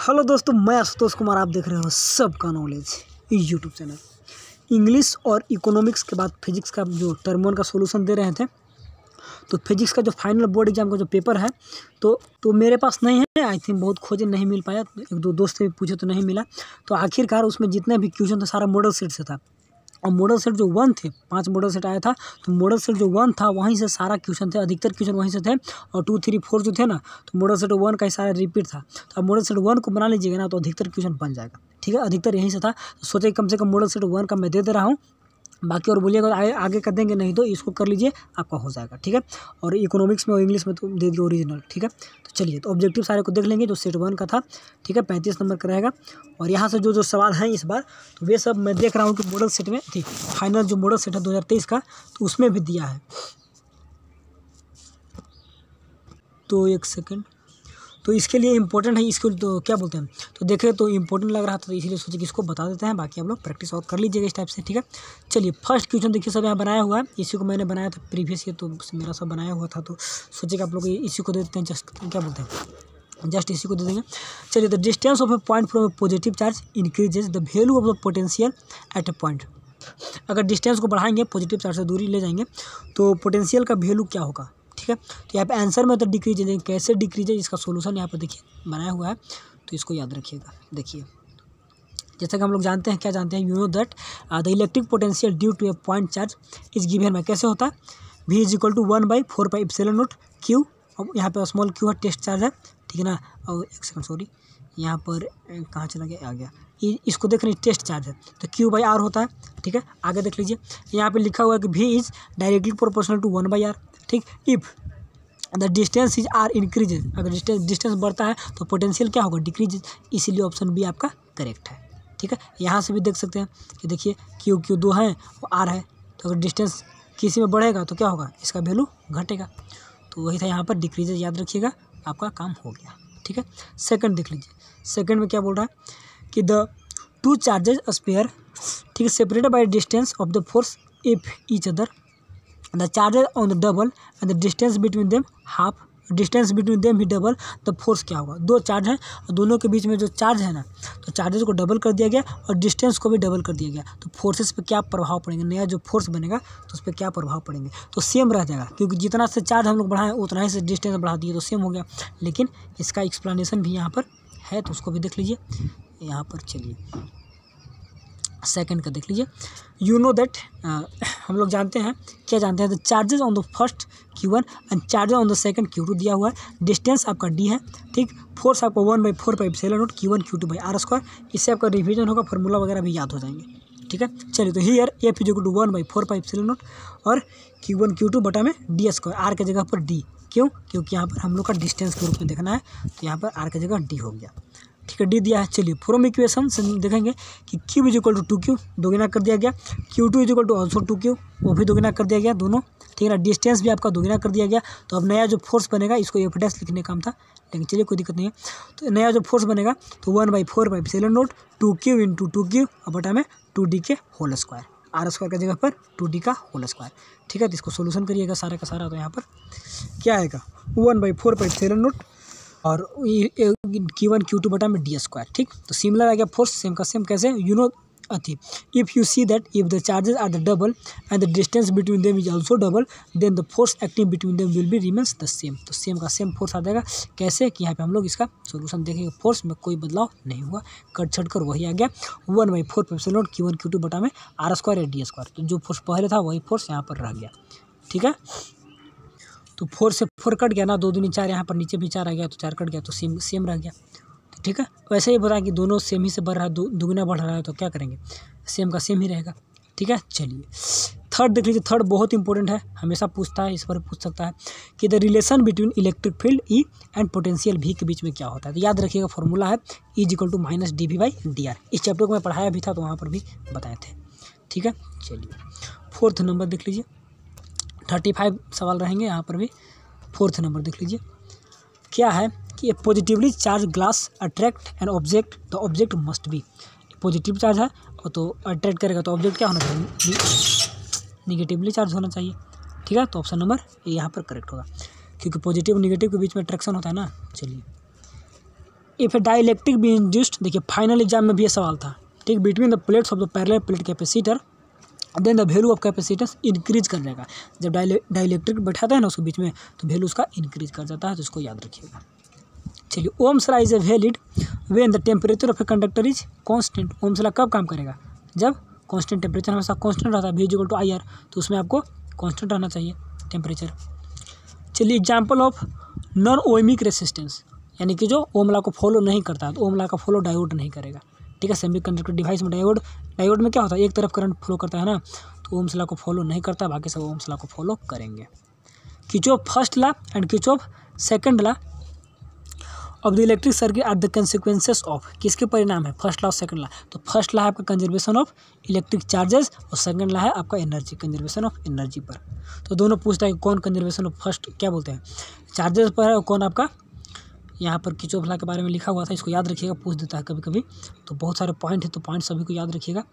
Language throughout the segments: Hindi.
हेलो दोस्तों, मैं आशुतोष कुमार। आप देख रहे हो सबका नॉलेज यूट्यूब चैनल। इंग्लिश और इकोनॉमिक्स के बाद फिजिक्स का जो टर्म 1 का सॉल्यूशन दे रहे थे, तो फिजिक्स का जो फाइनल बोर्ड एग्जाम का जो पेपर है तो मेरे पास नहीं है। आई थिंक बहुत खोजे, नहीं मिल पाया। एक दो दोस्त से भी पूछे तो नहीं मिला। तो आखिरकार उसमें जितने भी क्वेश्चन थे सारा मॉडल सेट से था। और मॉडल सेट जो 1 थे, 5 मॉडल सेट आया था। तो मॉडल सेट जो 1 था वहीं से सारा क्वेश्चन थे, अधिकतर क्वेश्चन वहीं से थे। और 2, 3, 4 जो थे ना, तो मॉडल सेट 1 का ही सारा रिपीट था। तो अब मॉडल सेट 1 को बना लीजिएगा ना, तो अधिकतर क्वेश्चन बन जाएगा। ठीक है, अधिकतर यहीं से था। तो सोचे कम से कम मॉडल सेट 1 का मैं दे रहा हूँ। बाकी और बोलिएगा आगे कर देंगे, नहीं तो इसको कर लीजिए, आपका हो जाएगा। ठीक है, और इकोनॉमिक्स में और इंग्लिश में तो दे दिए ओरिजिनल। ठीक है, तो चलिए, तो ऑब्जेक्टिव सारे को देख लेंगे जो सेट 1 का था। ठीक है, 35 नंबर का रहेगा। और यहाँ से जो सवाल हैं इस बार, तो वे सब मैं देख रहा हूँ कि मॉडल सेट में ठीक फाइनल जो मॉडल सेट है 2023 का, तो उसमें भी दिया है। तो एक सेकेंड, तो इसके लिए इम्पोर्टेंट है, इसको तो क्या बोलते हैं, तो देखे तो इम्पोर्टेंट लग रहा था, तो इसीलिए सोचे कि इसको बता देते हैं। बाकी आप लोग प्रैक्टिस और कर लीजिएगा इस टाइप से। ठीक है, चलिए, फर्स्ट क्वेश्चन देखिए, सब यहाँ बनाया हुआ है। इसी को मैंने बनाया था प्रीवियस ईयर, तो मेरा सब बनाया हुआ था। तो सोचे कि आप लोग इसी को दे देते हैं, जस्ट क्या बोलते हैं, जस्ट इसी को दे देंगे। चलिए, the distance of A point from A positive charge increases the value of the potential at A point. अगर डिस्टेंस को बढ़ाएंगे, पॉजिटिव चार्ज से दूरी ले जाएंगे, तो पोटेंशियल का वैल्यू क्या होगा। ठीक है, तो यहाँ पे आंसर में तो डिक्रीज है, लेकिन कैसे डिक्रीज है इसका सोल्यूशन यहाँ पर देखिए बनाया हुआ है। तो इसको याद रखिएगा। देखिए, जैसा कि हम लोग जानते हैं, क्या जानते हैं, you know that the electric potential due to a point charge is given में कैसे होता है, V = 1/4πε0 Q। अब यहाँ पे स्मॉल q है, टेस्ट चार्ज है। ठीक है ना, और एक सेकंड, सॉरी, यहाँ पर कहाँ चला गया, आ गया। इसको देख रहे हैं, टेस्ट चार्ज है, तो Q/R होता है। ठीक है, आगे देख लीजिए, यहाँ पे लिखा हुआ है कि V is directly proportional to 1/R। ठीक, if the distance is R increases, अगर डिस्टेंस बढ़ता है तो पोटेंशियल क्या होगा, डिक्रीजेज। इसीलिए ऑप्शन बी आपका करेक्ट है। ठीक है, यहाँ से भी देख सकते हैं कि देखिए Q 2 है और R है, तो अगर डिस्टेंस किसी में बढ़ेगा तो क्या होगा, इसका वैल्यू घटेगा। तो वही था यहाँ पर डिक्रीजेज, याद रखिएगा, आपका काम हो गया। ठीक है, सेकंड देख लीजिए। सेकंड में क्या बोल रहा है कि द टू चार्जेज स्पेयर, ठीक है, separated by distance of the force if each other the charges on the double and the distance between them half, distance between them भी डबल, द फोर्स क्या होगा। 2 चार्ज हैं और दोनों के बीच में जो चार्ज है ना, तो चार्जेस को डबल कर दिया गया और डिस्टेंस को भी डबल कर दिया गया। तो फोर्सेस पे क्या प्रभाव पड़ेंगे, नया जो फोर्स बनेगा तो उस पर क्या प्रभाव पड़ेंगे, तो सेम रह जाएगा, क्योंकि जितना से चार्ज हम लोग बढ़ाएं उतना ही से डिस्टेंस बढ़ा दिए, तो सेम हो गया। लेकिन इसका एक्सप्लेनेशन भी यहाँ पर है, तो उसको भी देख लीजिए यहाँ पर। चलिए, सेकंड का देख लीजिए। यू नो दैट, हम लोग जानते हैं, क्या जानते हैं, the charges on the first Q1 and charges on the second Q2 दिया हुआ है। डिस्टेंस आपका D है। ठीक, फोर्स आपका 1/4πε0 Q1 Q2/R²। इससे आपका रिवीजन होगा, फार्मूला वगैरह भी याद हो जाएंगे। ठीक है, चलिए, तो हियर F = 1/4πε0 और Q1 Q2/D², R की जगह पर D। क्यों, क्योंकि यहाँ पर हम लोग का डिस्टेंस के रूप में देखना है, तो यहाँ पर R की जगह D हो गया। ठीक है, D दिया है। चलिए, फ्रॉम इक्वेशन से देखेंगे कि Q = 2Q, दोगुना कर दिया गया। Q2 = also 2Q, वो भी दोगुना कर दिया गया दोनों। ठीक है ना, डिस्टेंस भी आपका दोगुना कर दिया गया। तो अब नया जो फोर्स बनेगा, इसको F' लिखने काम था, लेकिन चलिए कोई दिक्कत नहीं है। तो नया जो फोर्स बनेगा तो 1/4πε0 2Q × 2Q और बटा में 2D के होल स्क्वायर, R² की जगह पर 2D का होल स्क्वायर। ठीक है, तो इसको सोल्यूशन करिएगा सारा का सारा। तो यहाँ पर क्या आएगा, 1/4πε0 और Q1 Q2/D²। ठीक, तो सिमिलर आ गया, फोर्स सेम का सेम। कैसे, यू नो अथी, if you see that if the charges are the double and the distance between them is also double, then the force acting between them will be remains the same. तो सेम का सेम फोर्स आ जाएगा। कैसे कि यहाँ पे हम लोग इसका सोल्यूशन देखेंगे, फोर्स में कोई बदलाव नहीं हुआ, कट छट कर वही आ गया, 1/4πε0 Q1 Q2/R² या D²। तो जो फोर्स पहले था वही फोर्स यहाँ पर रह गया। ठीक है, तो 4 से 4 कट गया ना, 2 दूनी 4, यहाँ पर नीचे भी 4 आ गया, तो 4 कट गया, तो सेम रह गया। तो ठीक है, वैसे ही बताया कि दोनों सेम ही से बढ़ रहा है, दुगुना बढ़ रहा है, तो क्या करेंगे, सेम का सेम ही रहेगा। ठीक है, चलिए, थर्ड देख लीजिए। थर्ड बहुत इंपॉर्टेंट है, हमेशा पूछता है, इस पर पूछ सकता है कि the relation between electric field E and potential V के बीच में क्या होता है। तो याद रखिएगा, फॉर्मूला है E = -dV/dr। इस चैप्टर को मैं पढ़ाया भी था, तो वहाँ पर भी बताए थे। ठीक है, चलिए, फोर्थ नंबर देख लीजिए। 35 सवाल रहेंगे यहाँ पर भी। फोर्थ नंबर देख लीजिए, क्या है कि positively charge glass attract an object, the object must be. Positive charge है और तो अट्रैक्ट करेगा, तो ऑब्जेक्ट क्या होना चाहिए, निगेटिवली चार्ज होना चाहिए। ठीक है, तो ऑप्शन नंबर ए यहाँ पर करेक्ट होगा, क्योंकि पॉजिटिव निगेटिव के बीच में अट्रैक्शन होता है ना। चलिए, if a dielectric be induced, देखिए फाइनल एग्जाम में भी ये सवाल था, ठीक, between the plates of the parallel plate capacitor then the value of capacitance increase कर जाएगा। जब डाइलेक्ट्रिक बैठाता है ना उसके बीच में तो वैल्यू उसका इंक्रीज कर जाता है, तो इसको याद रखिएगा। चलिए, Ohm's law is a valid when the temperature of a conductor is constant. Ohm's law कब काम करेगा? जब कांस्टेंट टेम्परेचर हमेशा कांस्टेंट रहता है, V = IR, तो उसमें आपको कांस्टेंट रहना चाहिए टेम्परेचर। चलिए, example of non ohmic resistance, यानी कि जो ओम लॉ को फॉलो नहीं करता है, तो ओम लॉ का फॉलो डायोड नहीं करेगा, ठीक है। सेमीकंडक्टर डिवाइस में डायोड में क्या होता है, एक तरफ करंट फ्लो करता है ना, तो ओम्स लॉ को फॉलो नहीं करता, बाकी सब ओम्स लॉ को फॉलो करेंगे। Kirchhoff first law and Kirchhoff second law of the electric circuit are the consequences of, किसके परिणाम है? फर्स्ट लॉ और सेकंड लॉ। तो फर्स्ट लॉ है आपका कंजर्वेशन ऑफ इलेक्ट्रिक चार्जेस और सेकंड लॉ है आपका एनर्जी, कंजर्वेशन ऑफ एनर्जी पर। तो दोनों पूछता है कौन कंजर्वेशन ऑफ फर्स्ट क्या बोलते हैं, चार्जेस पर है, और कौन आपका यहाँ पर किरचॉफ लॉ के बारे में लिखा हुआ था, इसको याद रखिएगा, पूछ देता है कभी कभी, तो बहुत सारे पॉइंट है, तो पॉइंट सभी को याद रखिएगा।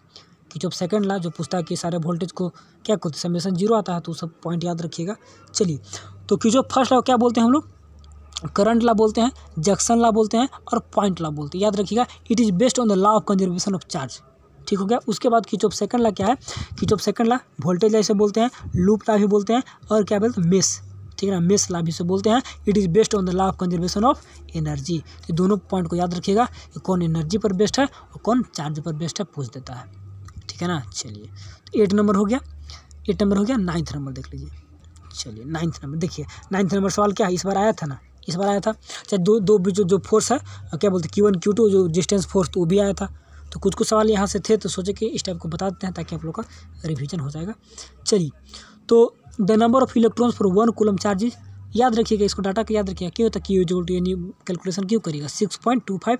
किरचॉफ सेकंड लॉ जो पूछता है कि सारे वोल्टेज को क्या करते हैं, समेशन 0 आता है, तो सब पॉइंट याद रखिएगा। चलिए, तो किरचॉफ फर्स्ट लॉ क्या बोलते हैं हम लोग? करंट लॉ बोलते हैं, जंक्शन लॉ बोलते हैं और पॉइंट लॉ बोलते हैं, याद रखिएगा। It is based on the law of conservation of charge, ठीक हो गया। उसके बाद किरचॉफ सेकंड लॉ क्या है? Kirchhoff second law voltage law इसे बोलते हैं, लूप लॉ भी बोलते हैं, और क्या बोलते हैं, मेश, ठीक है ना, मेश लॉ भी इसे बोलते हैं। It is based on the law of conservation of energy. तो दोनों पॉइंट को याद रखिएगा कि कौन एनर्जी पर बेस्ड है और कौन चार्ज पर बेस्ड है, पूछ देता है, ठीक है ना। चलिए, तो 8 नंबर हो गया, 8 नंबर हो गया। 9th नंबर देख लीजिए। चलिए, 9th नंबर देखिए, 9th नंबर सवाल क्या है, इस बार आया था ना, इस बार आया था, चाहे दो जो फोर्स है, क्या बोलते हैं, Q1 Q2 जो डिस्टेंस फोर्स, तो वो भी आया था। तो कुछ सवाल यहाँ से थे, तो सोचे कि इस टाइप को बता देते हैं ताकि आप लोग का रिवीजन हो जाएगा। चलिए, तो the number of electrons for 1 coulomb charge, याद रखिएगा, इसको डाटा के याद रखिएगा। क्यों होता है Q यानी कैलकुलेशन क्यों करिएगा, 6.25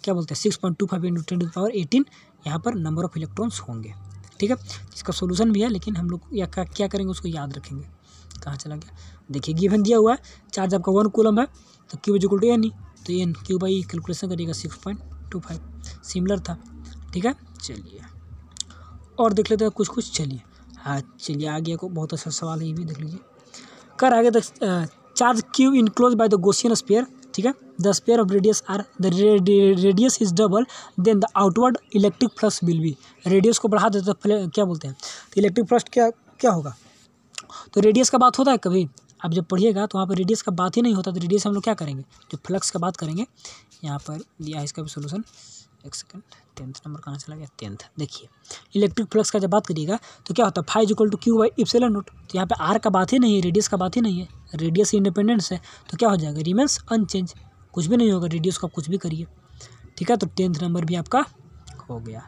क्या बोलते हैं, 6.25 × 10⁻18 यहाँ पर नंबर ऑफ इलेक्ट्रॉन्स होंगे, ठीक है। इसका सोल्यूशन भी है, लेकिन हम लोग क्या करेंगे उसको याद रखेंगे। कहाँ चला गया, देखिए गिवन दिया हुआ है, चार्ज आपका 1 कूलम है, तो Q = N, तो N Q/E कैलकुलेशन करिएगा 6.25, सिमिलर था, ठीक है। चलिए, और देख लेते हैं कुछ। चलिए, हाँ, चलिए आगे को बहुत अच्छा सवाल है, ये भी देख लीजिए। कर आगे तक, charge Q enclose by the Gaussian sphere, ठीक है, the sphere of radius R, the radius is double, then the outward electric flux will be, radius को बढ़ा देते तो क्या बोलते हैं, तो इलेक्ट्रिक फ्लक्स क्या होगा। तो रेडियस का बात होता है कभी, आप जब पढ़िएगा तो वहाँ पर रेडियस का बात ही नहीं होता, तो रेडियस हम लोग क्या करेंगे, जो फ्लक्स का बात करेंगे। यहाँ पर दिया है इसका भी सोल्यूशन, एक सेकंड, 10th नंबर कहाँ चला गया, 10th। देखिए, इलेक्ट्रिक फ्लक्स का जब बात करिएगा तो क्या होता है, फाई = Q/ε0, तो यहाँ पे आर का बात ही नहीं है, रेडियस का बात ही नहीं है, रेडियस इंडिपेंडेंस है, तो क्या हो जाएगा, रिमेंस अनचेंज, कुछ भी नहीं होगा, रेडियस का कुछ भी करिए, ठीक है। तो 10th नंबर भी आपका हो गया,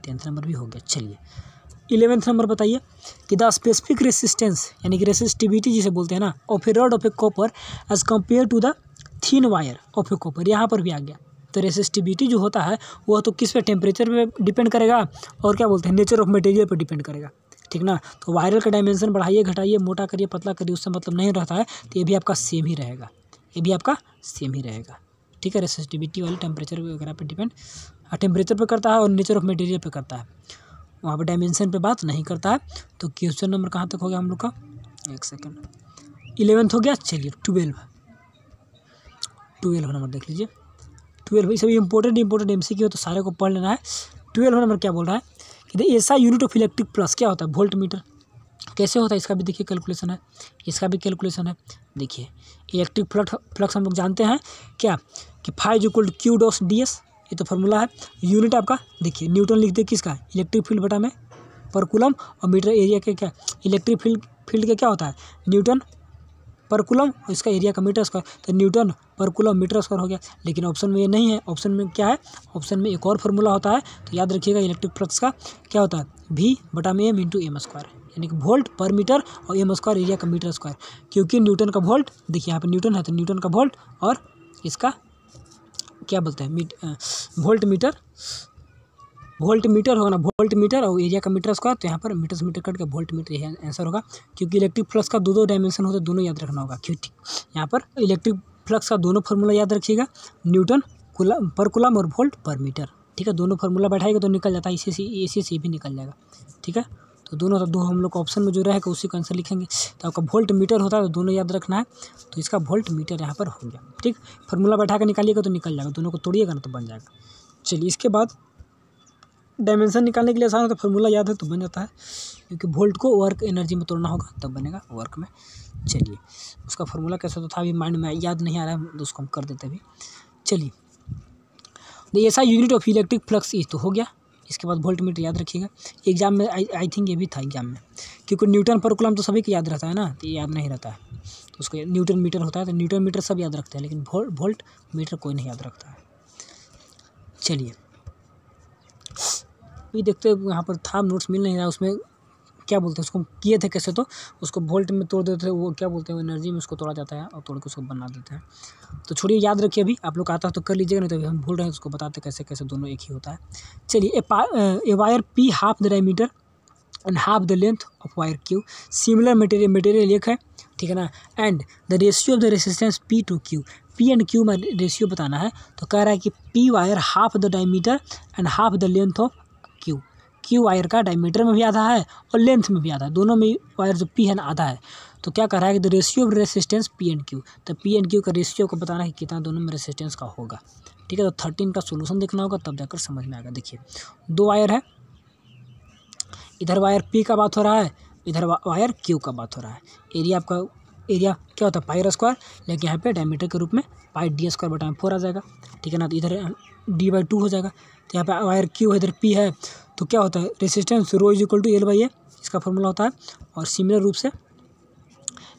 10th नंबर भी हो गया। चलिए, 11th नंबर बताइए कि द स्पेसिफिक रेसिस्टेंस, यानी कि रेसिस्टिविटी जिसे बोलते हैं ना, of a rod of a copper as compare to the thin wire of a copper, यहाँ पर भी आ गया। तो रेसिस्टिविटी जो होता है वह तो किस पे, टेम्परेचर पे डिपेंड करेगा, और क्या बोलते हैं, नेचर ऑफ मटेरियल पर डिपेंड करेगा, ठीक ना। तो वायरल का डायमेंशन बढ़ाइए घटाइए, मोटा करिए पतला करिए, उससे मतलब नहीं रहता है, तो ये भी आपका सेम ही रहेगा, ये भी आपका सेम ही रहेगा, ठीक है। रेसिस्टिविटी वाले टेम्परेचर वगैरह पे डिपेंड, टेम्परेचर पे करता है और नेचर ऑफ मटेरियल पे करता है, वहाँ पर डायमेंशन पे बात नहीं करता है। तो क्वेश्चन नंबर कहाँ तक हो गया हम लोग का, एक सेकंड, 11th हो गया। चलिए, 12 नंबर देख लीजिए। 12 सभी इंपॉर्टेंट MCQ, तो सारे को पढ़ लेना है। 12 नंबर क्या बोल रहा है कि the SI unit of electric plus क्या होता है, वोल्ट मीटर। कैसे होता है, इसका भी देखिए कैलकुलेशन है, इसका भी कैलकुलेशन है। देखिए, इलेक्ट्रिक फ्लक्स हम लोग जानते हैं क्या, कि फाई = Q/ds, ये तो फार्मूला है। यूनिट आपका देखिए, न्यूटन लिख दे किसका, इलेक्ट्रिक फील्ड बटा में पर कूलम, और मीटर एरिया के क्या, इलेक्ट्रिक फील्ड के क्या होता है, न्यूटन पर कूलम, और इसका एरिया का मीटर स्क्वायर, तो न्यूटन पर कूलम मीटर स्क्वायर हो गया। लेकिन ऑप्शन में ये नहीं है, ऑप्शन में क्या है, ऑप्शन में एक और फार्मूला होता है, तो याद रखिएगा, इलेक्ट्रिक फ्लक्स का क्या होता है, V/m × m², यानी कि वोल्ट पर मीटर, और m² एरिया का मीटर स्क्वायर, क्योंकि न्यूटन का वोल्ट, देखिए यहाँ पर न्यूटन है, तो न्यूटन का वोल्ट, और इसका क्या बोलते हैं, वोल्ट मीटर होगा ना, वोल्ट मीटर और एरिया का मीटर स्क्वायर, तो यहाँ पर मीटर से मीटर कट के वोल्ट मीटर, यही आंसर होगा। क्योंकि इलेक्ट्रिक फ्लक्स का दो डायमेंशन होते हैं, दोनों याद रखना होगा। क्यों, यहाँ पर इलेक्ट्रिक फ्लक्स का दोनों फार्मूला याद रखिएगा, न्यूटन पर कूलम और वोल्ट पर मीटर, ठीक है। दोनों फार्मूला बैठाएगा तो निकल जाता है, इसी से भी निकल जाएगा, ठीक है। तो तो दोनों तो दो हम लोग ऑप्शन में जो रहेगा उसी का आंसर लिखेंगे। तो आपका वोल्ट मीटर होता है तो दोनों याद रखना है, तो इसका वोल्ट मीटर यहाँ पर हो गया। ठीक, फार्मूला बैठा कर निकालिएगा तो निकल जाएगा, दोनों को तोड़िएगा ना तो बन जाएगा। चलिए इसके बाद डायमेंशन निकालने के लिए आसान होता है, फार्मूला याद है तो बन जाता है, क्योंकि वोल्ट को वर्क एनर्जी में तोड़ना होगा तब बनेगा वर्क में। चलिए उसका फार्मूला कैसा तो था अभी माइंड में याद नहीं आ रहा है, तो उसको हम कर देते अभी। चलिए द ऐसा unit of electric flux is तो हो गया। इसके बाद वोल्ट मीटर याद रखिएगा, एग्जाम में आई थिंक ये भी था एग्जाम में, क्योंकि न्यूटन पर कूलम तो सभी को याद रहता है ना, तो ये याद नहीं रहता है, तो उसको न्यूटन मीटर होता है, तो न्यूटन मीटर सब याद रखते हैं, लेकिन वोल्ट मीटर कोई नहीं याद रखता है। चलिए ये देखते हैं, यहाँ पर था नोट्स मिल नहीं रहा, उसमें क्या बोलते हैं उसको किए थे कैसे, तो उसको वोल्ट में तोड़ देते थे, वो क्या बोलते हैं एनर्जी में उसको तोड़ा जाता है और तोड़ के उसको बना देते हैं। तो छोड़िए याद रखिए, अभी आप लोग आता है तो कर लीजिएगा, नहीं तो अभी हम भूल रहे हैं उसको बताते कैसे कैसे दोनों एक ही होता है। चलिए a wire P half the diameter and half the length of wire Q, similar material एक है, ठीक है ना, and the ratio of the resistance P to Q, P and Q में रेशियो बताना है, तो कह रहा है कि P wire half the diameter and half the length of Q, Q wire का डायमीटर में भी आधा है और लेंथ में भी आधा है, दोनों में वायर जो पी है ना आधा है, तो क्या कर रहा है कि the ratio of resistance P and Q, तो पी एंड क्यू का रेशियो को बताना है कि कितना दोनों में रेसिस्टेंस का होगा। ठीक है, तो 13 का सोल्यूशन देखना होगा तब जाकर समझ में आएगा। देखिए दो वायर है, इधर वायर पी का बात हो रहा है, इधर वायर क्यू का बात हो रहा है। एरिया आपका एरिया क्या होता है पाई स्क्वायर, लेकिन यहाँ पे डायमीटर के रूप में पाई डी स्क्वायर बटा 4 आ जाएगा। ठीक है ना, तो इधर d/2 हो जाएगा। तो यहाँ पे वायर क्यू है, इधर पी है, तो क्या होता है resistance rho is equal to L/A, इसका फॉर्मूला होता है। और सिमिलर रूप से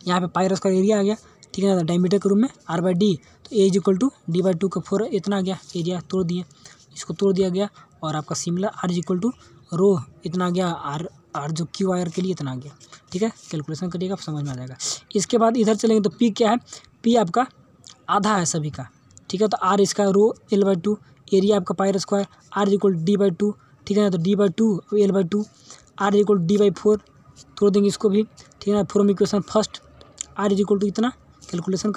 यहाँ पे पाई स्क्वायर एरिया आ गया, ठीक है ना, डायमीटर के रूप में R/D, तो A is equal to d/2 का 4 इतना आ गया, एरिया तोड़ दिए, इसको तोड़ दिया गया। और आपका similar R is equal to rho इतना आ गया, आर जो क्यू वायर के लिए इतना आ गया। ठीक है, कैलकुलेशन करिएगा समझ में आ जाएगा। इसके बाद इधर चलेंगे तो पी क्या है, पी आपका आधा है सभी का। ठीक है, तो आर इसका रो L/2, एरिया आपका pi square, R is equal d/2, ठीक है ना, तो d/2 L/2, R is equal d/4, तोड़ देंगे इसको भी। ठीक है ना, from equation first R is equal to इतना कैलकुलेशन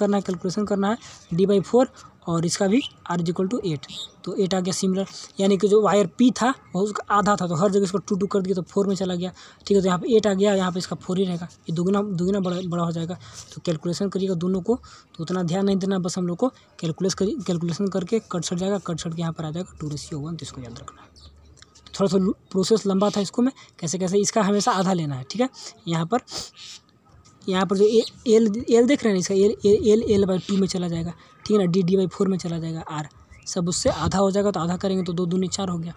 करना है d/4, और इसका भी R इज इक्वल टू 8, तो 8 आ गया सिमिलर। यानी कि जो वायर P था वो उसका आधा था, तो हर जगह इसको 2 कर दिया तो 4 में चला गया। ठीक है, तो यहाँ पे 8 आ गया, यहाँ पे इसका 4 ही रहेगा, ये दुगुना बड़ा हो जाएगा। तो कैलकुलेशन करिएगा दोनों को, तो उतना ध्यान नहीं देना, बस हम लोग को कैलकुलेशन करके कट सट जाएगा, कट सट के यहाँ पर आ जाएगा 2:1, तो इसको याद रखना है। थोड़ा सा प्रोसेस लंबा था, इसको मैं कैसे इसका हमेशा आधा लेना है। ठीक है, यहाँ पर जो एल देख रहे हैं इसका L/2 में चला जाएगा। ठीक है ना, d/4 में चला जाएगा, R सब उससे आधा हो जाएगा, तो आधा करेंगे तो 2 दूनी 4 हो गया।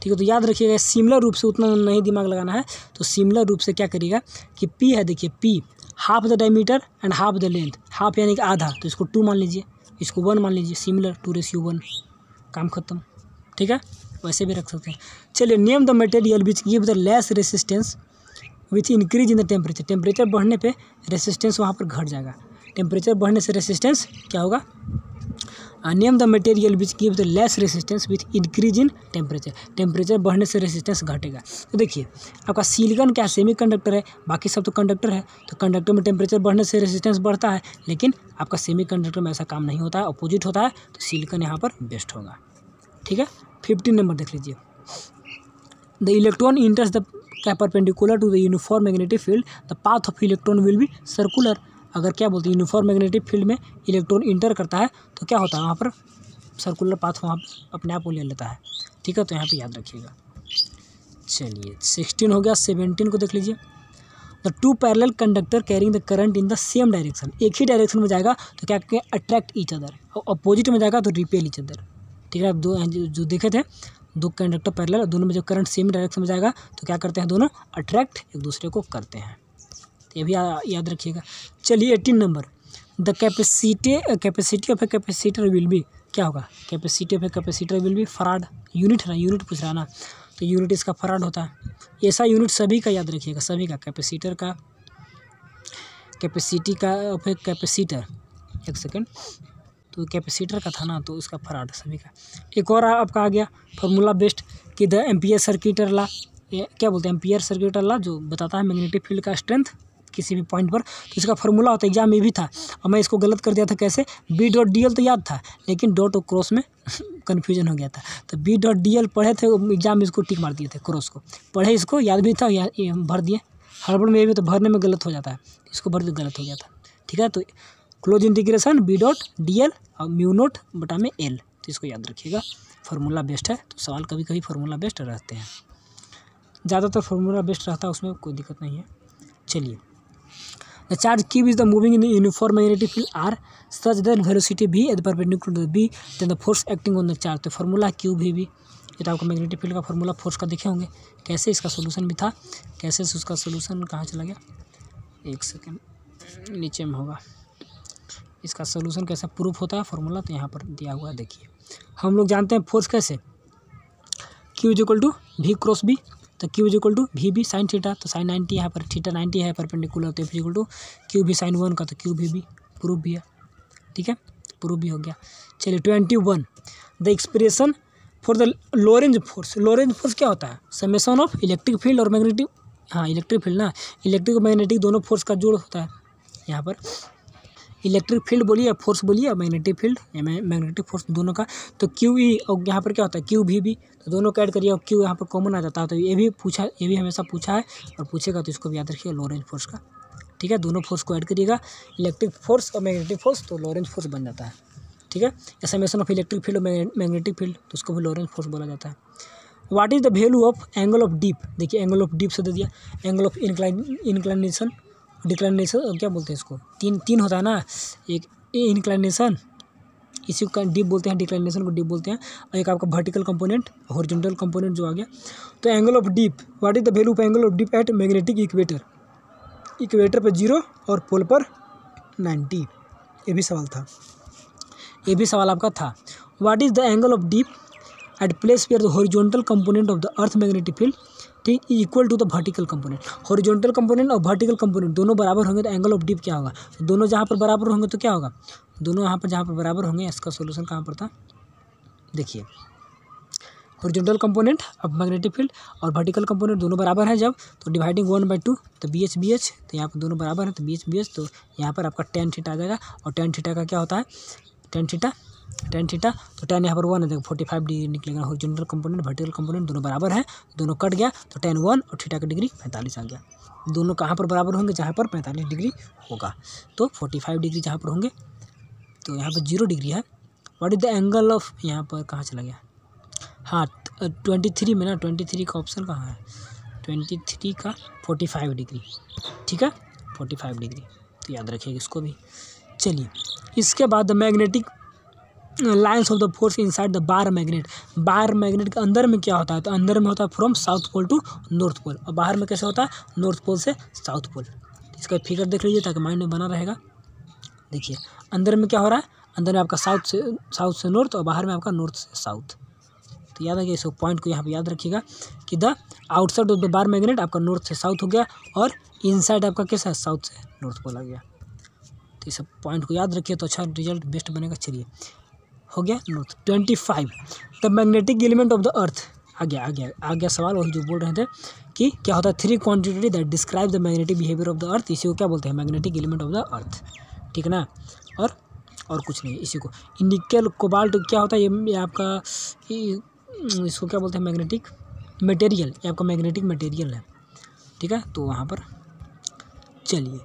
ठीक है, तो याद रखिएगा सिमिलर रूप से उतना नहीं दिमाग लगाना है, तो सिमिलर रूप से क्या करिएगा कि P है, देखिए P half the diameter and half the length, half यानी कि आधा, तो इसको 2 मान लीजिए, इसको 1 मान लीजिए, सिमिलर 2:1, काम खत्म। ठीक है, वैसे भी रख सकते हैं। चलिए name the material which give the less resistance with increase in the temperature, temperature बढ़ने पे रेसिस्टेंस वहाँ पर घट जाएगा, टेम्परेचर बढ़ने से रेसिस्टेंस क्या होगा। Name the material which give the less resistance with increase in temperature, temperature बढ़ने से रेसिस्टेंस घटेगा। तो देखिए आपका सिलिकॉन क्या सेमी कंडक्टर है, बाकी सब तो कंडक्टर है, तो कंडक्टर में टेम्परेचर बढ़ने से रेसिस्टेंस बढ़ता है, लेकिन आपका सेमी कंडक्टर में ऐसा काम नहीं होता है, अपोजिट होता है, तो सिलिकॉन यहाँ पर बेस्ट होगा। ठीक है, 15 नंबर देख लीजिए, the electron enters the perpendicular to the uniform magnetic field, the path of electron will be circular. अगर क्या बोलते हैं यूनिफॉर्म मैग्नेटिक फील्ड में इलेक्ट्रॉन इंटर करता है तो क्या होता है वहाँ पर सर्कुलर पाथ वहाँ अपने आप वो ले लेता है। ठीक है, तो यहाँ पे याद रखिएगा। चलिए 16 हो गया, 17 को देख लीजिए, the 2 parallel conductor carrying the current in the same direction, एक ही डायरेक्शन में जाएगा तो क्या अट्रैक्ट ईच अदर, और अपोजिट में जाएगा तो रिपेल ईच अदर। ठीक है, आप दो जो देखे थे 2 कंडक्टर पैरेलल, दोनों में जो करंट सेम डायरेक्शन में जाएगा तो क्या करते हैं दोनों अट्रैक्ट एक दूसरे को करते हैं, तो ये भी याद रखिएगा। चलिए 18 number, the capacity of a capacitor will be, क्या होगा capacity of a capacitor will be farad, unit है ना, यूनिट पूछ रहा ना, तो यूनिट इसका फराड होता है। ऐसा यूनिट सभी का याद रखिएगा, सभी का कैपेसिटर का, कैपेसिटी का ऑफ ए कैपेसिटर, एक सेकेंड, तो कैपेसिटर का था ना, तो उसका फराड सभी का। एक और आपका आ गया फार्मूला बेस्ट कि द एम्पियर सर्किट लॉ, क्या बोलते हैं एम्पियर सर्किट लॉ, जो बताता है मैग्नेटिक फील्ड का स्ट्रेंथ किसी भी पॉइंट पर, तो इसका फार्मूला होता है, एग्जाम में भी था और मैं इसको गलत कर दिया था। कैसे? B.dl तो याद था लेकिन डॉट और क्रॉस में कन्फ्यूजन हो गया था। तो B.dl पढ़े थे, एग्जाम में इसको टिक मार दिए थे, क्रॉस को पढ़े, इसको याद भी था, ये भर दिए। हड़बड़ में भी तो भरने में गलत हो जाता है, इसको भर के गलत हो गया था। ठीक है, तो क्लोज इंटीग्रेशन B.dl और म्यू नोट बटा में L, तो इसको याद रखिएगा। फार्मूला बेस्ट है, तो सवाल कभी कभी फार्मूला बेस्ट रहते हैं, ज़्यादातर फार्मूला बेस्ट रहता है, उसमें कोई दिक्कत नहीं है। चलिए, the charge Q is the moving in uniform magnetic field R such that velocity V at perpendicular to B then the force acting on the charge. तो फार्मूला Q भी ये तो आपको मैग्नेटिक फील्ड का फार्मूला फोर्स का देखे होंगे। कैसे? इसका सोल्यूशन भी था। कैसे से उसका सोल्यूशन कहाँ चला गया? एक सेकेंड, नीचे में होगा। इसका सोल्यूशन कैसे प्रूफ होता है फार्मूला, तो यहाँ पर दिया हुआ है, देखिए। हम लोग जानते हैं फोर्स कैसे, Q is equal to V cross B, तो Q is equal to VB sine theta, तो साइन 90 यहाँ पर, थीटा 90 है परपेंडिकुलर, तो F इक्वल टू Q भी साइन 1 का, तो Q भी प्रूफ भी है। ठीक है, प्रूफ भी हो गया। चलिए 21, the expression for the Lorentz force. Lorentz force क्या होता है? समेशन ऑफ इलेक्ट्रिक फील्ड और मैग्नेटिक, हाँ इलेक्ट्रिक फील्ड ना, इलेक्ट्रिक और मैग्नेटिक दोनों फोर्स का जोड़ होता है। यहाँ पर इलेक्ट्रिक फील्ड बोलिए या फोर्स बोलिए या मैग्नेटिक फील्ड या मैग्नेटिक फोर्स दोनों का, तो QE और यहाँ पर क्या होता है QVB, तो दोनों का ऐड करिए और Q यहाँ पर कॉमन आ जाता है। तो ये भी हमेशा पूछा है और पूछेगा, तो इसको भी याद रखिए लोरेंज फोर्स का। ठीक है, दोनों फोर्स को ऐड करिएगा, इलेक्ट्रिक फोर्स और मैग्नेटिक फोर्स, तो लोरेंज फोर्स बन जाता है। ठीक है, या समेशन ऑफ इलेक्ट्रिक फील्ड और मैग्नेटिक फील्ड, तो उसको भी लोरेंज फोर्स बोला जाता है। What is the value of angle of deep? देखिए एंगल ऑफ डीप से दे दिया, एंगल ऑफ इंक्लाइनेशन, डिक्लाइनेशन, क्या बोलते हैं इसको, तीन होता है ना, एक इंक्लाइनेशन, इसी को डीप बोलते हैं, डिक्लाइनेशन को डीप बोलते हैं, और एक आपका वर्टिकल कंपोनेंट, हॉरिजॉन्टल कंपोनेंट जो आ गया। तो angle of deep, what is the value of angle of dip eight magnetic equator? Equator पे 0 और पोल पर 90। ये भी सवाल था, ये भी सवाल आपका था। What is the angle of dip at place where the horizontal component of the earth magnetic field ठीक equal to the vertical component. Horizontal component और वर्टिकल कंपोनेंट दोनों बराबर होंगे तो एंगल ऑफ डीप क्या होगा? तो दोनों जहाँ पर बराबर होंगे तो क्या होगा? दोनों यहाँ पर जहाँ पर बराबर होंगे, इसका सोल्यूशन कहाँ पर था? देखिए, horizontal component of magnetic field और वर्टिकल कंपोनेंट दोनों बराबर है जब, तो डिवाइडिंग 1/2, तो BH, तो यहाँ पर दोनों बराबर है तो BH, तो यहाँ पर आपका tan थीटा आ जाएगा। और tan थीटा का क्या होता है? tan थीटा, तो tan यहाँ पर 1 है, देखो 45 डिग्री निकलेगा। हॉरिजॉन्टल कंपोनेंट वर्टिकल कंपोनेंट दोनों बराबर है, दोनों कट गया, तो tan 1 और थीटा का डिग्री 45 आ गया। दोनों कहाँ पर बराबर होंगे? जहाँ पर 45 डिग्री होगा। तो 45 डिग्री जहाँ पर होंगे, तो यहाँ पर 0 डिग्री है। What is the angle of, यहाँ पर कहाँ चला गया? हाँ 23 में ना, 23 का ऑप्शन कहाँ है? 23 का 45 डिग्री, ठीक है 45 डिग्री, तो याद रखिएगा इसको भी। चलिए, इसके बाद the magnetic lines of the force inside the bar magnet. Bar magnet के अंदर में क्या होता है? तो अंदर में होता है from south pole to north pole, और बाहर में कैसे होता है? नॉर्थ पोल से साउथ पोल। इसका फिगर देख लीजिए ताकि माइंड में बना रहेगा। देखिए अंदर में क्या हो रहा है? अंदर में आपका साउथ से नॉर्थ और बाहर में आपका नॉर्थ से साउथ। तो याद रखिए, इस पॉइंट को यहाँ पे याद रखिएगा कि the outside of the bar magnet आपका नॉर्थ से साउथ हो गया और इनसाइड आपका कैसा है? साउथ से नॉर्थ पोल आ गया। तो इस पॉइंट को याद रखिए तो अच्छा रिजल्ट बेस्ट बनेगा। चलिए हो गया north. 25 the magnetic element of the earth. आ गया सवाल वही जो बोल रहे थे कि क्या होता है? 3 quantity that describe the magnetic behaviour of the अर्थ। इसी को क्या बोलते हैं? मैग्नेटिक एलिमेंट ऑफ द अर्थ, ठीक है ना। और कुछ नहीं, इसी को निकेल कोबाल्ट क्या होता है? ये आपका इसको क्या बोलते हैं? मैग्नेटिक मटेरियल, ये आपका मैग्नेटिक मटेरियल है, ठीक है। तो वहाँ पर चलिए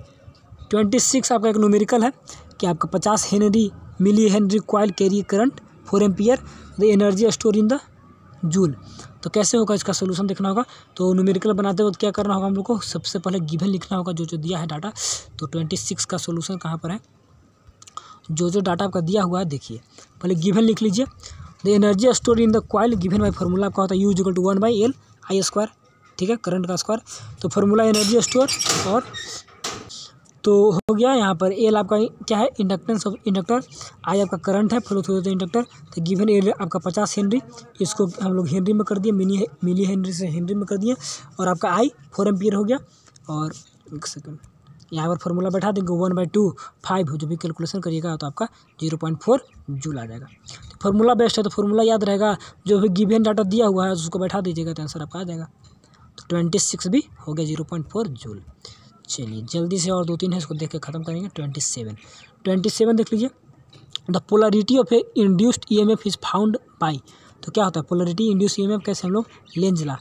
26 आपका एक न्यूमेरिकल है कि आपका 50 henry milli henry coil carry current 4 ampere the energy store in the joule. तो कैसे होगा? इसका सोल्यूशन देखना होगा। तो न्यूमेरिकल बनाते वक्त क्या करना होगा हम लोग को? सबसे पहले गिवन लिखना होगा जो दिया है डाटा। तो 26 का सोल्यूशन कहाँ पर है? जो डाटा आपका दिया हुआ है देखिए, पहले गिवन लिख लीजिए। The energy store in the coil given by formula आपका होता है U = 1/L/I², ठीक है, करंट का स्क्वायर। तो फार्मूला एनर्जी स्टोर और तो हो गया। यहाँ पर एल आपका क्या है? इंडक्टेंस ऑफ इंडक्टर, आई आपका करंट है, फ्लो थ्रू द इंडक्टर। तो गिवन एल आपका 50 हेनरी, इसको हम लोग हेनरी में कर दिए, मिली हेनरी से हेनरी में कर दिए, और आपका आई 4 एम्पियर हो गया। और एक सेकंड यहाँ पर फार्मूला बैठा देंगे 1/2 जो भी कैलकुलेशन करिएगा तो आपका 0.4 जूल आ जाएगा। तो फार्मूला बेस्ट है, तो फार्मूला याद रहेगा। जो भी गिवन डाटा दिया हुआ है उसको बैठा दीजिएगा तो आंसर आपका आ जाएगा। तो 26 भी हो गया 0.4 जूल। चलिए जल्दी से और 2-3 है, इसको देख के ख़त्म करेंगे। 27 देख लीजिए। The polarity of A induced EMF is found by, तो क्या होता है पोलरिटी इंड्यूस ईएमएफ, कैसे हम लोग लेंज ला,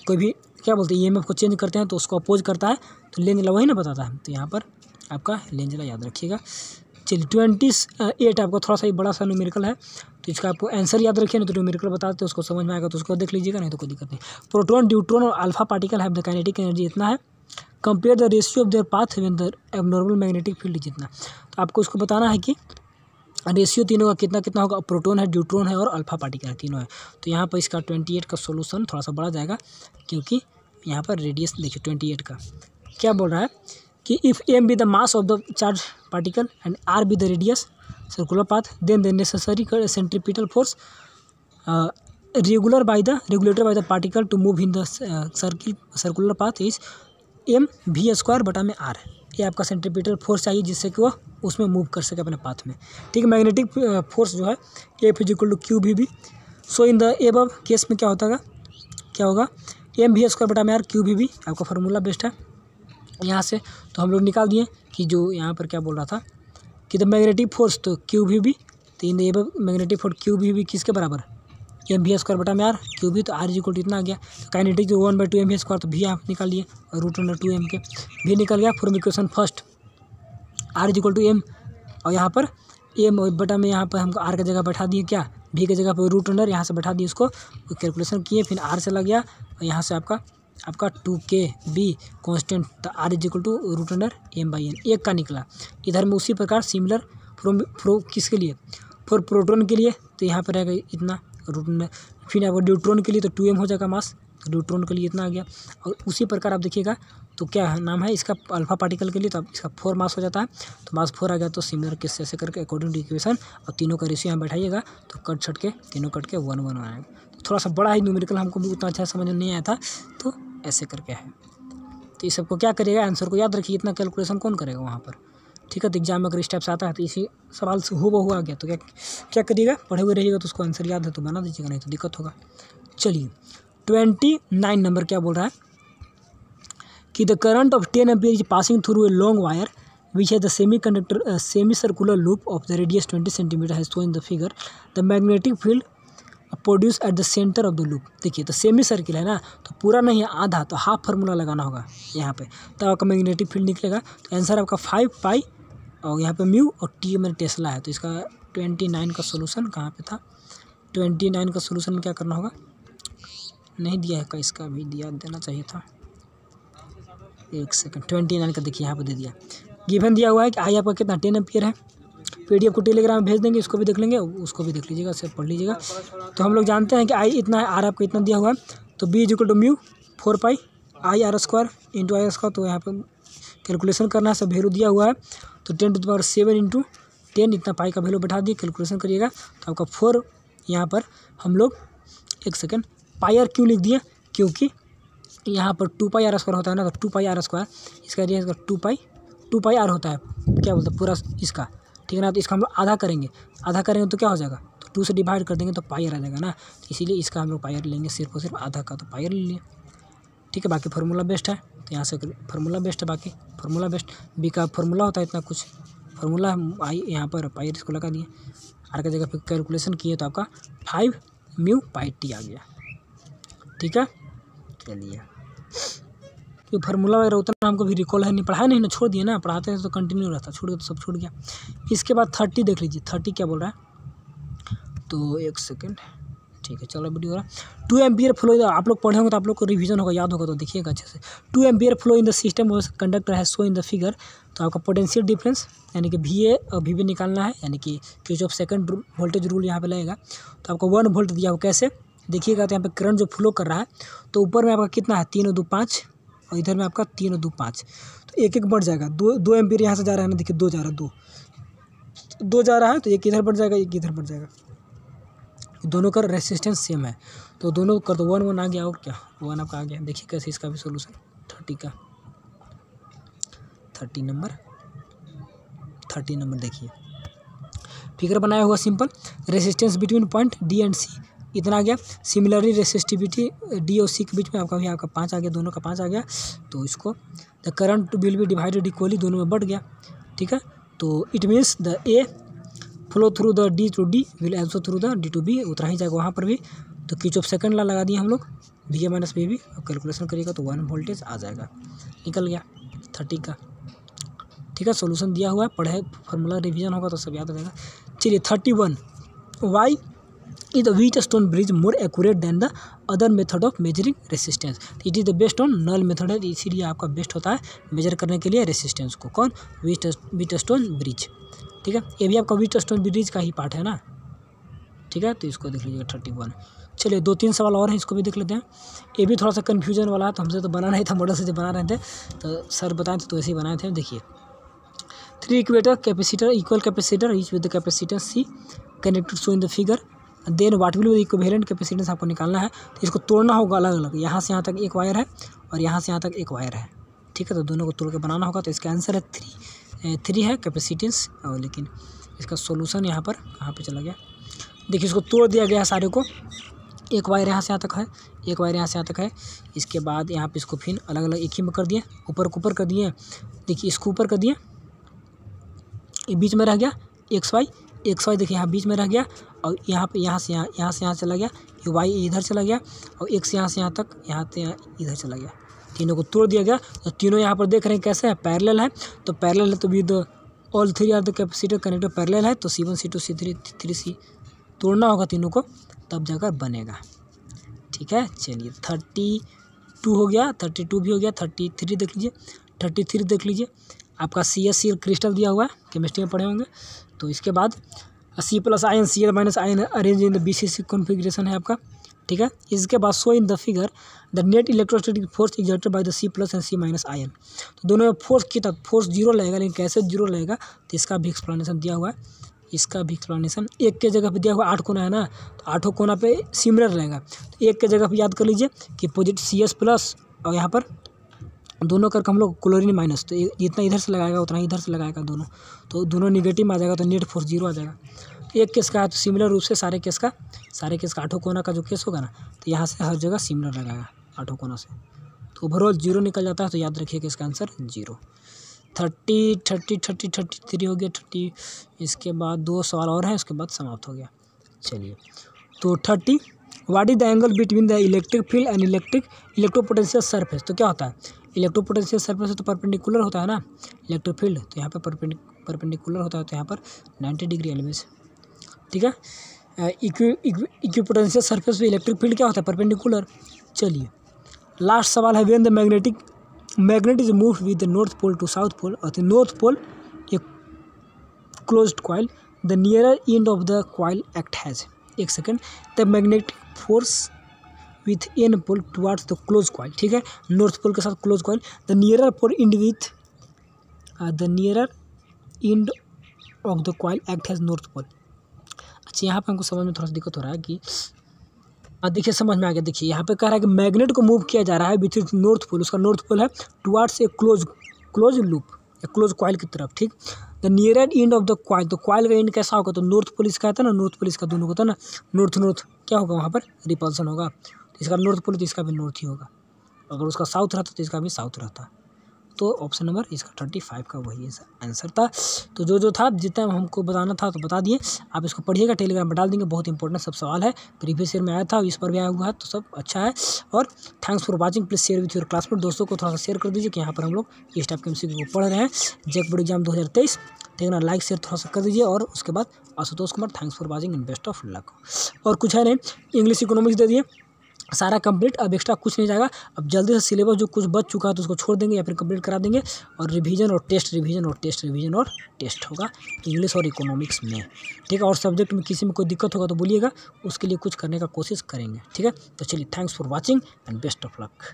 कोई भी क्या बोलते हैं ईएमएफ को चेंज करते हैं तो उसको अपोज करता है, तो लेंज ला वही ना बताता है, तो यहाँ पर आपका लेंज ला याद रखिएगा। चलिए 28 आपको थोड़ा सा ही बड़ा सा न्यूमेरिकल है, तो इसका आपको आंसर याद रखिए, नहीं तो न्यूमेरिकल बताते उसको समझ में आएगा तो उसको देख लीजिएगा, नहीं तो कोई दिक्कत नहीं। प्रोटॉन, न्यूट्रॉन और alpha particle have the kinetic energy इतना है, compare the ratio of their path when the abnormal magnetic field जितना, तो आपको इसको बताना है कि रेशियो तीनों का कितना कितना होगा। प्रोटॉन है, न्यूट्रॉन है और अल्फा पार्टिकल है, तीनों है, तो यहाँ पर इसका 28 का सोल्यूशन थोड़ा सा बढ़ा जाएगा, क्योंकि यहाँ पर रेडियस देखिए 28 का क्या बोल रहा है कि if M be the mass of the charge particle and R be the radius circular path, then the necessary centripetal force regulated by the particle to move in the circular path is M V square बटा में आर। ये आपका सेंट्रीपिटल फोर्स चाहिए जिससे कि वह उसमें मूव कर सके अपने पाथ में, ठीक है। मैग्नेटिक फोर्स जो है F is equal to Q V B. So in the above case में क्या होगा एम वी स्क्वायर बटा में आर क्यू वी बी, आपका फार्मूला बेस्ट है यहाँ से, तो हम लोग निकाल दिए कि जो यहाँ पर क्या बोल रहा था कि द मैग्नेटिक फोर्स, तो क्यू वी बी, तो in the above magnetic force Q V B किसके बराबर, एम वी स्क्वायर बटा में आर क्यू बी, तो आर इज इक्वल टू इतना आ गया। तो काइनेटिक जो 1/2 एम वी स्क्वायर, तो भी आप निकाल लिए, और √2 एम के भी निकल गया from equation first. R is equal to M, और यहाँ पर एम बटा में यहाँ पर हमको आर की जगह बैठा दिए, क्या भी की जगह पर √, यहाँ से बैठा दिए उसको, कैलकुलेशन किए, फिर आर से लग गया, और यहाँ से आपका 2kb कांस्टेंट, तो R is equal to √m/n एक का निकला। इधर में उसी प्रकार सिमिलर फ्रो किसके लिए, फॉर प्रोटॉन के लिए, तो यहाँ पर रहेगा इतना √, फिर आपको न्यूट्रॉन के लिए तो 2m हो जाएगा मास, तो न्यूट्रॉन के लिए इतना आ गया। और उसी प्रकार आप देखिएगा तो क्या नाम है इसका अल्फा पार्टिकल के लिए, तो अब इसका 4 मास हो जाता है, तो मास 4 आ गया, तो सिमिलर केस ऐसे करके अकॉर्डिंग टू इक्वेशन, और तीनों का रेशियो यहाँ बैठाइएगा, तो कट छट के तीनों कट के 1 आएगा। तो थोड़ा सा बड़ा ही न्यूमेरिकल, हमको भी उतना अच्छा समझ नहीं आया था, तो ऐसे करके है। तो इस सबको क्या करिएगा, आंसर को याद रखिए, इतना कैलकुलेशन कौन करेगा वहाँ पर, ठीक है। तो एग्जाम में अगर इस टाइप से आता है तो इसी सवाल से हूबहू आ गया, तो क्या करिएगा, पढ़े हुए रहिएगा, तो उसको आंसर याद है तो बना दीजिएगा, नहीं तो दिक्कत होगा। चलिए 29 नंबर क्या बोल रहा है कि the current of 10 ampere is passing through a long wire which है the semi circular loop of the radius 20 centimetre है show in the figure. The magnetic field produce at the centre of the loop. देखिए तो सेमी सर्किल है ना, तो पूरा नहीं है, आधा, तो हाफ फार्मूला लगाना होगा यहाँ पे, तब आपका मैग्नेटिक फील्ड निकलेगा। तो आंसर आपका 5 पाई और यहाँ पे म्यू और टी में टेस्ला है। तो इसका 29 का सोल्यूशन कहाँ पे था, 29 का सोल्यूशन में क्या करना होगा, नहीं दिया है का, इसका भी देना चाहिए था, एक सेकंड। 29 का देखिए यहाँ पे दे दिया, गिवन दिया हुआ है कि आई आपका कितना 10 एम्पियर है। पीडीएफ को टेलीग्राम में भेज देंगे, इसको भी देख लेंगे, उसको भी देख लीजिएगा, सिर्फ पढ़ लीजिएगा। तो हम लोग जानते हैं कि आई इतना है, आर आपको इतना दिया हुआ है, तो B is equal to mu 4 pi I R square into I square. तो यहाँ पे कैलकुलेशन करना है, सब वैल्यू दिया हुआ है, तो 10⁻7 इंटू 10 इतना पाई का वैल्यू बैठा दिए, कैलकुलेशन करिएगा तो आपका 4। यहाँ पर हम लोग एक सेकेंड पाई आर क्यों लिख दिए, क्योंकि यहाँ पर 2 पाई आर स्क्वायर होता है ना, तो 2 पाई आर स्क्वायर इसका एरिया 2 पाई आर होता है, क्या बोलते हैं पूरा इसका, ठीक है ना। तो इसका हम लोग आधा करेंगे तो क्या हो जाएगा, तो 2 से डिवाइड कर देंगे तो पाई आर आ जाएगा ना, तो इसीलिए इसका हम लोग पाई आर लेंगे, सिर्फ और सिर्फ आधा का, तो पाई आर ले लिए, ठीक है। बाकी फार्मूला बेस्ट है, तो यहाँ से फार्मूला बेस्ट है, बाकी फार्मूला बेस्ट, बी का फार्मूला होता है इतना कुछ फार्मूला, आई यहाँ पर पाई आर इसको लगा दिए, आर की जगह पर कैलकुलेशन किए तो आपका 5 म्यू पाई टी आ गया, ठीक है। चलिए तो फार्मूला वगैरह उतना हमको भी रिकॉल है नहीं, पढ़ाया नहीं ना, छोड़ दिए ना, पढ़ाते हैं तो कंटिन्यू रहता, छूट गया तो सब छूट गया। इसके बाद 30 देख लीजिए, 30 क्या बोल रहा है, तो एक सेकेंड, ठीक है चलो वीडियो हो रहा है। 2 एम्पियर फ्लो, आप लोग पढ़े होंगे तो आप लोग को रिवीजन होगा, याद होगा, तो देखिएगा अच्छे से। 2 ampere flow in the system of conductor है सो इन द फिगर। तो आपका पोटेंशियल डिफरेंस यानी कि VA और VB निकालना है, यानी कि किरचॉफ सेकंड वोल्टेज रूल यहाँ पे लगेगा। तो आपको 1 वोल्ट दिया हो, कैसे देखिएगा, तो यहाँ पे करंट जो फ्लो कर रहा है, तो ऊपर में आपका कितना है 3 और 2 5, और इधर में आपका 3 और 2 5, तो एक बढ़ जाएगा। 2 एम्पियर यहाँ से जा रहा है ना, देखिए 2 जा रहा है, 2 जा रहा है, तो एक इधर बढ़ जाएगा, एक इधर बढ़ जाएगा, दोनों का रेसिस्टेंस सेम है, तो दोनों कर दो 1 1 आ गया, और क्या 1 आपका आ गया। देखिए कैसे इसका भी सोल्यूशन 30 नंबर देखिए, फिगर बनाया हुआ simple, resistance between point D and C, इतना आ गया। सिमिलरली रेसिस्टिविटी डी और सी के बीच में आपका भी आपका 5 आ गया, दोनों का 5 आ गया। तो इसको the current will be divided equally, दोनों में बढ़ गया, ठीक है। तो it means the A flow through the D to D will also through the D to B, उतना ही जाएगा वहाँ पर भी। तो किरचॉफ सेकंड लॉ लगा दिए हम लोग, V A minus V B. अब कैलकुलेशन करिएगा तो 1 वोल्टेज आ जाएगा, निकल गया 30 का, ठीक है। सॉल्यूशन दिया हुआ है, पढ़े फार्मूला रिवीजन होगा तो सब याद आ जाएगा। चलिए 31, why is the Wheatstone bridge more accurate than the other method of measuring resistance. It is the best on null method है, इसीलिए आपका बेस्ट होता है मेजर करने के लिए रेसिस्टेंस को। कौन? व्हीटस्टोन ब्रिज, ठीक है। ये भी आपका व्हीटस्टोन ब्रिज का ही पार्ट है ना, ठीक है। तो इसको देख लीजिएगा 31। चलिए 2-3 सवाल और हैं, इसको भी देख लेते हैं। ये भी थोड़ा सा कन्फ्यूजन वाला है, तो हमसे तो बना नहीं था, मॉडल से जो बना रहे थे तो सर बताए थे तो ऐसे ही बनाए थे। देखिए 3 equator capacitor equal capacitor each with the capacitance C connected so in the figure, then what will be equivalent capacitance आपको निकालना है। तो इसको तोड़ना होगा अलग अलग, यहाँ से यहाँ तक एक वायर है और यहाँ से यहाँ तक एक वायर है, ठीक है। तो दोनों को तोड़ के बनाना होगा। तो इसका आंसर है 3 है कैपेसिटेंस। और लेकिन इसका सोल्यूशन यहाँ पर कहाँ पे चला गया, देखिए इसको तोड़ दिया गया है सारे को। एक वायर यहाँ से यहाँ तक है, एक वायर यहाँ से यहाँ तक है। इसके बाद यहाँ पे इसको फिर अलग अलग एक ही में कर दिए, ऊपर को ऊपर कर दिए। देखिए इसको ऊपर कर दिए, ये बीच में रह गया XY देखिए यहाँ बीच में रह गया। और यहाँ पे यहाँ से यहाँ चला गया, ये Y इधर चला गया और X यहाँ से यहाँ तक यहाँ से इधर चला गया। तीनों को तोड़ दिया गया। तो तीनों यहाँ पर देख रहे हैं कैसे है, पैरेलल है। तो पैरेलल है तो with all 3 are the capacitor connector parallel है। तो C1 C2 C3 3C तोड़ना होगा तीनों को, तब जाकर बनेगा, ठीक है। चलिए 32 हो गया, 32 भी हो गया। 33 देख लीजिए, 33 देख लीजिए। आपका CSC क्रिस्टल दिया हुआ है, केमिस्ट्री में पढ़े होंगे। तो इसके बाद C plus ion Cl minus ion arrange in the BCC configuration है आपका, ठीक है। इसके बाद show in the figure the net electrostatic force exerted by the C plus and C minus ion. तो दोनों में फोर्स कितना, फोर्स 0 लगेगा, लेकिन कैसे 0 लगेगा तो इसका भी एक्सप्लेनेशन दिया हुआ है। इसका भी एक्सप्लेनेशन एक के जगह पे दिया हुआ 8 कोना है ना, तो 8 कोना पे सिमिलर रहेगा। तो एक के जगह पे याद कर लीजिए कि पॉजिटिव CS प्लस और यहाँ पर दोनों करके हम लोग क्लोरीन माइनस, तो जितना इधर से लगाएगा उतना इधर से लगाएगा दोनों, तो दोनों निगेटिव में आ जाएगा, तो नेट फोर्स 0 आ जाएगा। तो एक केस का है तो सिमिलर रूप से सारे केस का 8 कोना का जो केस होगा ना, तो यहाँ से हर जगह सिमिलर लगाएगा 8 कोना से, तो ओवरऑल 0 निकल जाता है। तो याद रखिए कि इसका आंसर 0। 33 हो गया 30। इसके बाद 2 सवाल और हैं, उसके बाद समाप्त हो गया। चलिए तो 30, what is the angle between the electric field and इलेक्ट्रोपोटेंशियल surface. तो क्या होता है, इलेक्ट्रोपोटेंशियल सरफेस तो परपेंडिकुलर होता है ना इलेक्ट्रिक फील्ड, तो यहाँ पर परपेंडिकुलर होता है, तो यहाँ पर 90 डिग्री एलवेज, ठीक है। इक्विपोटेंशियल सरफेस पे इलेक्ट्रिक फील्ड क्या होता है, परपेंडिकुलर। चलिए लास्ट सवाल है, when the magnet is move with the north pole to south pole, और the north pole a closed coil, the nearer end of the coil act has, एक second, the magnetic force with N pole towards the close coil, ठीक है। नॉर्थ पोल के साथ close coil, the nearer pole end with the nearer end of the coil act has north pole. अच्छा यहाँ पे हमको समझ में थोड़ा सा दिक्कत हो रहा है कि देखिए समझ में आ गया। देखिए यहाँ पे कह रहा है कि मैग्नेट को मूव किया जा रहा है विथ नॉर्थ पोल, उसका नॉर्थ पोल है टुवार्ड्स ए क्लोज लूप, ए क्लोज कॉइल की तरफ, ठीक। The nearer end of the coil, तो कॉइल का एंड कैसा होगा, तो नॉर्थ पोल इसका आता है ना, नॉर्थ पोल इसका, दोनों को था ना नॉर्थ क्या होगा, वहाँ पर रिपल्सन होगा। तो इसका नॉर्थ पोल तो इसका भी नॉर्थ ही होगा, अगर उसका साउथ रहता तो इसका भी साउथ रहता। तो ऑप्शन नंबर इसका 35 का वही आंसर था। तो जो था जितना हमको बताना था तो बता दिए। आप इसको पढ़िएगा, टेलीग्राम पर डाल देंगे, बहुत इंपॉर्टेंट सब सवाल है, प्रीवियस ईयर में आया था, इस पर भी आया हुआ है, तो सब अच्छा है। और thanks for watching, please share with your classmate, दोस्तों को थोड़ा सा शेयर कर दीजिए कि यहाँ पर हम लोग इस टाइप के MCQ को पढ़ रहे हैं, जेक बोर्ड एग्जाम 2023, ठीक है ना। लाइक शेयर थोड़ा सा कर दीजिए। और उसके बाद Ashutosh Kumar, thanks for watching and best of luck. और कुछ है नहीं, इंग्लिश इकोनॉमिक्स दे दिए, सारा कंप्लीट, अब एक्स्ट्रा कुछ नहीं जाएगा। अब जल्दी से सिलेबस जो कुछ बच चुका है तो उसको छोड़ देंगे या फिर कंप्लीट करा देंगे, और रिवीजन और टेस्ट होगा इंग्लिश और इकोनॉमिक्स में, ठीक है। और सब्जेक्ट में किसी में कोई दिक्कत होगा तो बोलिएगा, उसके लिए कुछ करने का कोशिश करेंगे, ठीक है। तो चलिए, thanks for watching and best of luck.